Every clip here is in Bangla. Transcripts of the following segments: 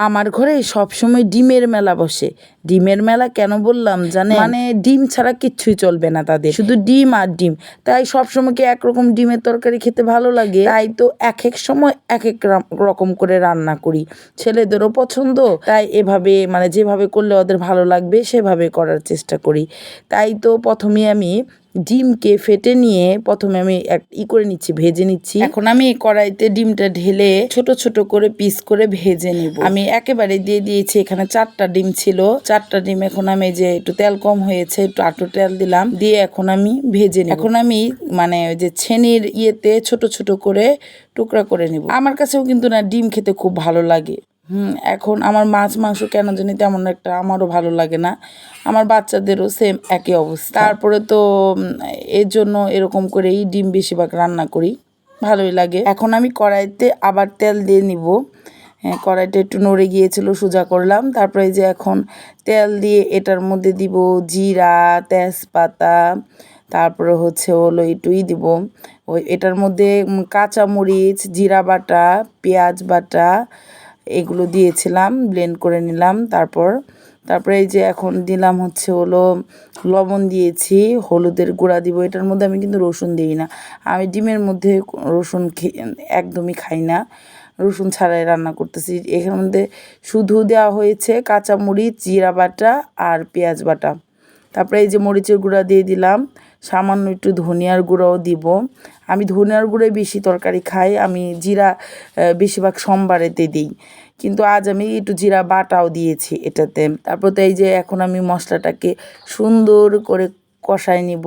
আমার ঘরে সবসময় ডিমের মেলা বসে। ডিমের মেলা কেন বললাম জানেন? মানে ডিম ছাড়া কিচ্ছুই চলবে না তাদের, শুধু ডিম আর ডিম। তাই সবসময় কি একরকম ডিমের তরকারি খেতে ভালো লাগে? তাই তো এক এক সময় এক এক রকম করে রান্না করি। ছেলেদেরও পছন্দ, তাই এভাবে মানে যেভাবে করলে ওদের ভালো লাগবে সেভাবে করার চেষ্টা করি। তাই তো প্রথমে আমি ডিমকে ফেটে নিয়ে প্রথমে আমি করে নিচ্ছি, ভেজে নিচ্ছি। এখন আমি কড়াইতে ডিমটা ঢেলে ছোট ছোট করে পিস করে ভেজে নিব। আমি একেবারে দিয়ে দিয়েছি, এখানে 4টা ডিম ছিল, 4টা ডিম। এখন আমি যে একটু তেল কম হয়েছে, একটু আটো তেল দিলাম, দিয়ে এখন আমি ভেজে নিব। এখন আমি মানে ওই যে ছেনির ইয়েতে ছোট ছোট করে টুকরা করে নিব। আমার কাছেও কিন্তু না ডিম খেতে খুব ভালো লাগে। এখন আমার মাছ মাংস কেন জানি তেমন একটা আমারও ভালো লাগে না, আমার বাচ্চাদেরও সেম একই অবস্থা। তারপরে তো এর জন্য এরকম করেই ডিম বেশিরভাগ রান্না করি, ভালোই লাগে। এখন আমি কড়াইতে আবার তেল দিয়ে নিব। কড়াইটা একটু নড়ে গিয়েছিল, সোজা করলাম। তারপরে এই যে এখন তেল দিয়ে এটার মধ্যে দিব জিরা, তেজপাতা, তারপরে হলো একটুই দিব ওই এটার মধ্যে কাঁচামরিচ, জিরা বাটা, পেঁয়াজ বাটা এগুলো দিয়েছিলাম, ব্লেন্ড করে নিলাম। তারপরে এই যে এখন দিলাম হলো লবণ দিয়েছি, হলুদের গুঁড়া দিব। এটার মধ্যে আমি কিন্তু রসুন দিই না, আমি ডিমের মধ্যে রসুন একদমই খাই না, রসুন ছাড়াই রান্না করতেছি। এখানের মধ্যে শুধু দেওয়া হয়েছে কাঁচামরিচ, জিরা বাটা আর পেঁয়াজ বাটা। তারপরে এই যে মরিচের গুঁড়া দিয়ে দিলাম, সামান্য একটু ধনিয়ার গুঁড়াও দিব। আমি ধনিয়ার গুঁড়োই বেশি তরকারি খাই, আমি জিরা বেশিরভাগ সোমবারেতে দিই, কিন্তু আজ আমি একটু জিরা বাটাও দিয়েছি এটাতে। তারপর তো এই যে এখন আমি মশলাটাকে সুন্দর করে কষায় নিব।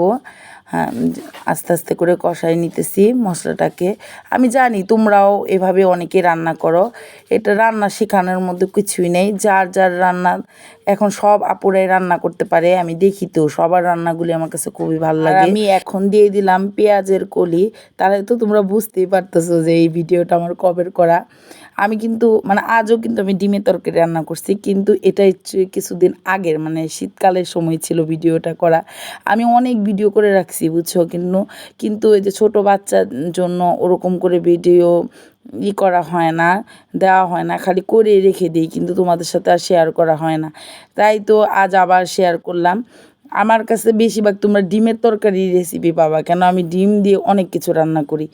হ্যাঁ, আস্তে আস্তে করে কষায় নিতেছি মশলাটাকে। আমি জানি তোমরাও এভাবে অনেকে রান্না করো, এটা রান্না শেখানোর মধ্যে কিছুই নেই। যার যার রান্না এখন সব আপুরাই রান্না করতে পারে, আমি দেখি তো সবার রান্নাগুলি আমার কাছে খুবই ভালো লাগে। আমি এখন দিয়ে দিলাম পেঁয়াজের কলি। তাহলে তো তোমরা বুঝতেই পারতেছো যে এই ভিডিওটা আমার কবের করা। আমি কিন্তু মানে আজও কিন্তু আমি ডিমের তরকারি রান্না করছি, কিন্তু এটা কিছুদিন আগের মানে শীতকালের সময় ছিল ভিডিওটা করা। আমি অনেক ভিডিও করে রাখছি বুঝছো, কিন্তু এই যে ছোটো বাচ্চার জন্য ওরকম করে ভিডিও করা হয় না, দেওয়া হয় না, খালি করে রেখে দিই, কিন্তু তোমাদের সাথে আর শেয়ার করা হয় না। তাই তো আজ আবার শেয়ার করলাম। আমার কাছে বেশিরভাগ তোমরা ডিমের তরকারি রেসিপি পাবা, কেন আমি ডিম দিয়ে অনেক কিছু রান্না করি,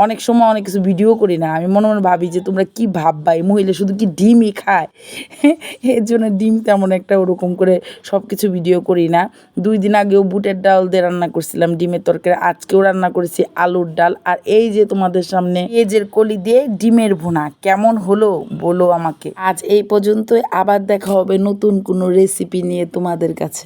অনেক সময় অনেক কিছু ভিডিও করি না। আমি মনে মনে ভাবি যে তোমরা কি ভাববা, এই মহিলা শুধু কি ডিমই খায়, এর জন্য ডিম তেমন একটা ওরকম করে সব কিছু ভিডিও করি না। 2 দিন আগেও বুটের ডাল দিয়ে রান্না করছিলাম ডিমের তরকারি, আজকেও রান্না করেছি আলুর ডাল, আর এই যে তোমাদের সামনে পেঁয়াজের কলি দিয়ে ডিমের ভুনা। কেমন হলো বলো আমাকে। আজ এই পর্যন্তই, আবার দেখা হবে নতুন কোনো রেসিপি নিয়ে তোমাদের কাছে।